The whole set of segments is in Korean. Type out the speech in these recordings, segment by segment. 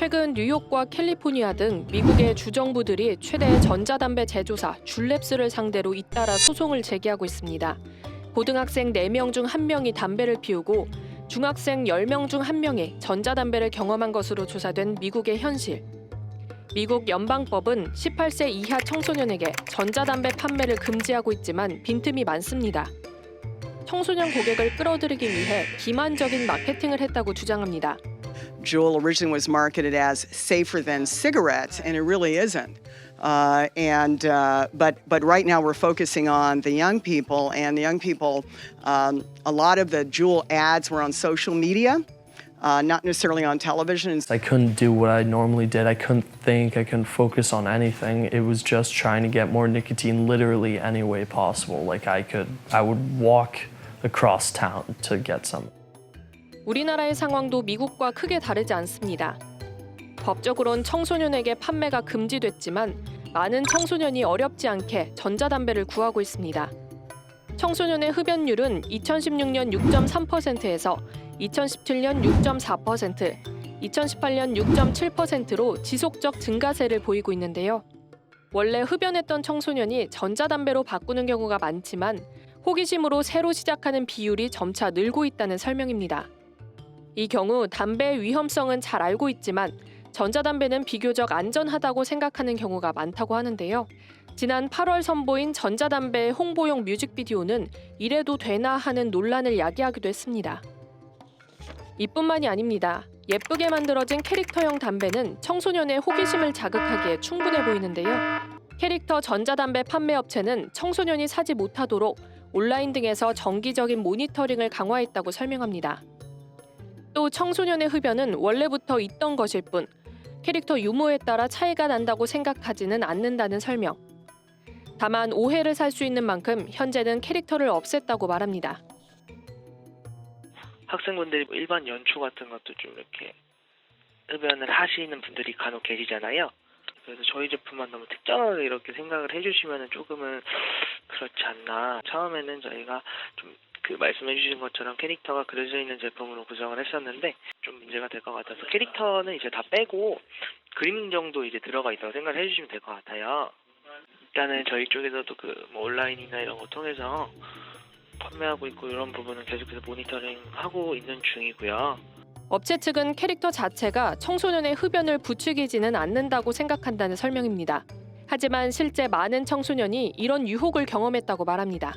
최근 뉴욕과 캘리포니아 등 미국의 주정부들이 최대 전자담배 제조사 줄랩스를 상대로 잇따라 소송을 제기하고 있습니다. 고등학생 4명 중 1명이 담배를 피우고 중학생 10명 중 1명이 전자담배를 경험한 것으로 조사된 미국의 현실. 미국 연방법은 18세 이하 청소년에게 전자담배 판매를 금지하고 있지만 빈틈이 많습니다. 청소년 고객을 끌어들이기 위해 기만적인 마케팅을 했다고 주장합니다. Juul originally was marketed as safer than cigarettes, and it really isn't. But right now we're focusing on the young people, and the young people, a lot of the Juul ads were on social media, not necessarily on television. I couldn't do what I normally did. I couldn't think. I couldn't focus on anything. It was just trying to get more nicotine literally any way possible. I would walk across town to get some. 우리나라의 상황도 미국과 크게 다르지 않습니다. 법적으론 청소년에게 판매가 금지됐지만 많은 청소년이 어렵지 않게 전자담배를 구하고 있습니다. 청소년의 흡연율은 2016년 6.3%에서 2017년 6.4%, 2018년 6.7%로 지속적 증가세를 보이고 있는데요. 원래 흡연했던 청소년이 전자담배로 바꾸는 경우가 많지만 호기심으로 새로 시작하는 비율이 점차 늘고 있다는 설명입니다. 이 경우 담배의 위험성은 잘 알고 있지만 전자담배는 비교적 안전하다고 생각하는 경우가 많다고 하는데요. 지난 8월 선보인 전자담배의 홍보용 뮤직비디오는 이래도 되나 하는 논란을 야기하기도 했습니다. 이뿐만이 아닙니다. 예쁘게 만들어진 캐릭터형 담배는 청소년의 호기심을 자극하기에 충분해 보이는데요. 캐릭터 전자담배 판매 업체는 청소년이 사지 못하도록 온라인 등에서 정기적인 모니터링을 강화했다고 설명합니다. 또 청소년의 흡연은 원래부터 있던 것일 뿐 캐릭터 유무에 따라 차이가 난다고 생각하지는 않는다는 설명. 다만 오해를 살 수 있는 만큼 현재는 캐릭터를 없앴다고 말합니다. 학생분들이 일반 연초 같은 것도 좀 이렇게 흡연을 하시는 분들이 간혹 계시잖아요. 그래서 저희 제품만 너무 특정하게 이렇게 생각을 해주시면 조금은 그렇지 않나. 처음에는 저희가 좀 그 말씀해 주신 것처럼 캐릭터가 그려져 있는 제품으로 구성을 했었는데 좀 문제가 될 것 같아서 캐릭터는 이제 다 빼고 그림 정도 이제 들어가 있다고 생각을 해주시면 될 것 같아요. 일단은 저희 쪽에서도 뭐 온라인이나 이런 거 통해서 판매하고 있고 이런 부분은 계속해서 모니터링하고 있는 중이고요. 업체 측은 캐릭터 자체가 청소년의 흡연을 부추기지는 않는다고 생각한다는 설명입니다. 하지만 실제 많은 청소년이 이런 유혹을 경험했다고 말합니다.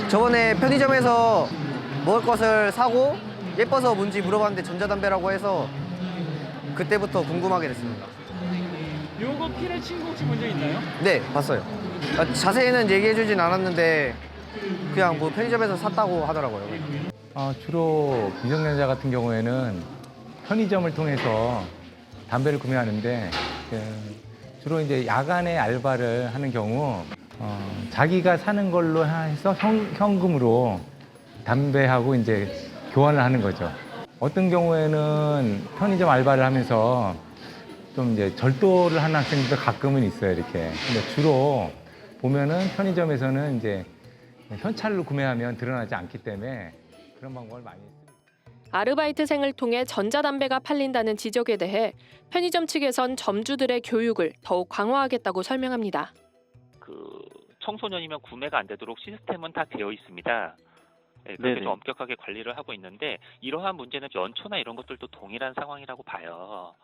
저번에 편의점에서 먹을 것을 사고 예뻐서 뭔지 물어봤는데 전자담배라고 해서 그때부터 궁금하게 됐습니다. 요거 피를 친 거 혹시 본 적 있나요? 네, 봤어요. 자세히는 얘기해주진 않았는데 그냥 뭐 편의점에서 샀다고 하더라고요. 주로 미성년자 같은 경우에는 편의점을 통해서 담배를 구매하는데 주로 이제 야간에 알바를 하는 경우 자기가 사는 걸로 해서 현금으로 담배하고 이제 교환을 하는 거죠. 어떤 경우에는 편의점 알바를 하면서 좀 이제 절도를 하는 학생들도 가끔은 있어요, 이렇게. 근데 주로 보면은 편의점에서는 이제 현찰로 구매하면 드러나지 않기 때문에 그런 방법을 많이 씁니다. 아르바이트생을 통해 전자담배가 팔린다는 지적에 대해 편의점 측에선 점주들의 교육을 더욱 강화하겠다고 설명합니다. 청소년이면 구매가 안 되도록 시스템은 다 되어 있습니다. 네, 그렇게 좀 엄격하게 관리를 하고 있는데 이러한 문제는 연초나 이런 것들도 동일한 상황이라고 봐요.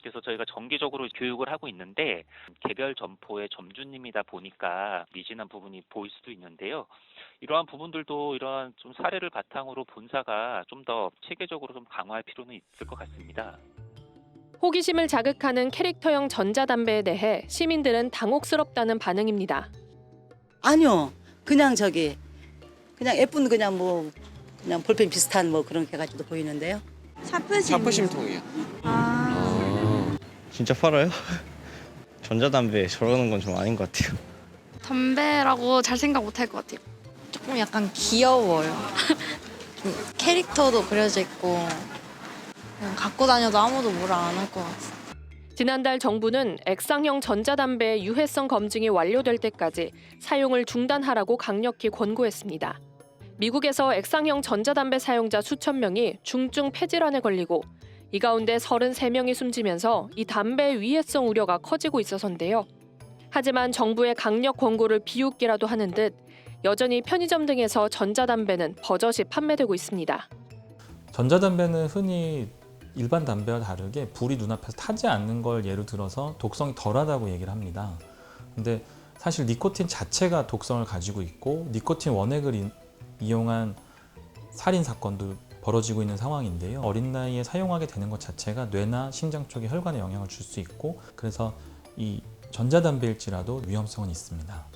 그래서 저희가 정기적으로 교육을 하고 있는데 개별 점포의 점주님이다 보니까 미진한 부분이 보일 수도 있는데요. 이러한 부분들도 이러한 좀 사례를 바탕으로 본사가 좀 더 체계적으로 좀 강화할 필요는 있을 것 같습니다. 호기심을 자극하는 캐릭터형 전자담배에 대해 시민들은 당혹스럽다는 반응입니다. 아니요, 그냥 예쁜 그냥 볼펜 비슷한 뭐 그런 게 가지고 보이는데요. 샤프심통이요. 진짜 팔아요? 전자담배 저러는 건 좀 아닌 것 같아요. 담배라고 잘 생각 못 할 것 같아요. 조금 약간 귀여워요. 좀 캐릭터도 그려져 있고 그냥 갖고 다녀도 아무도 뭐라 안 할 것 같아요. 지난달 정부는 액상형 전자담배의 유해성 검증이 완료될 때까지 사용을 중단하라고 강력히 권고했습니다. 미국에서 액상형 전자담배 사용자 수천 명이 중증 폐질환에 걸리고 이 가운데 33명이 숨지면서 이 담배의 위해성 우려가 커지고 있어서인데요. 하지만 정부의 강력 권고를 비웃기라도 하는 듯 여전히 편의점 등에서 전자담배는 버젓이 판매되고 있습니다. 전자담배는 흔히 일반 담배와 다르게 불이 눈앞에서 타지 않는 걸 예로 들어서 독성이 덜하다고 얘기를 합니다. 근데 사실 니코틴 자체가 독성을 가지고 있고 니코틴 원액을 이용한 살인 사건도 벌어지고 있는 상황인데요. 어린 나이에 사용하게 되는 것 자체가 뇌나 심장 쪽에 혈관에 영향을 줄 수 있고 그래서 이 전자담배일지라도 위험성은 있습니다.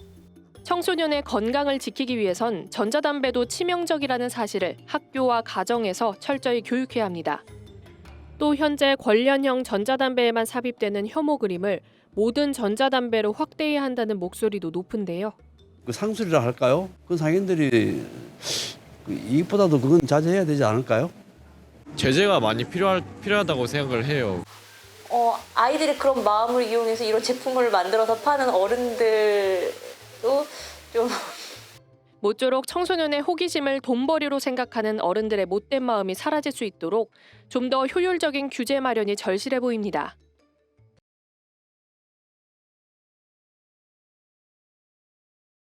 청소년의 건강을 지키기 위해선 전자담배도 치명적이라는 사실을 학교와 가정에서 철저히 교육해야 합니다. 또 현재 관련형 전자담배에만 삽입되는 혐오 그림을 모든 전자담배로 확대해야 한다는 목소리도 높은데요. 그 상술이라 할까요? 그 상인들이 이익보다도 그건 자제해야 되지 않을까요? 제재가 많이 필요하다고 생각을 해요. 아이들이 그런 마음을 이용해서 이런 제품을 만들어서 파는 어른들도 좀 모쪼록 청소년의 호기심을 돈벌이로 생각하는 어른들의 못된 마음이 사라질 수 있도록 좀 더 효율적인 규제 마련이 절실해 보입니다.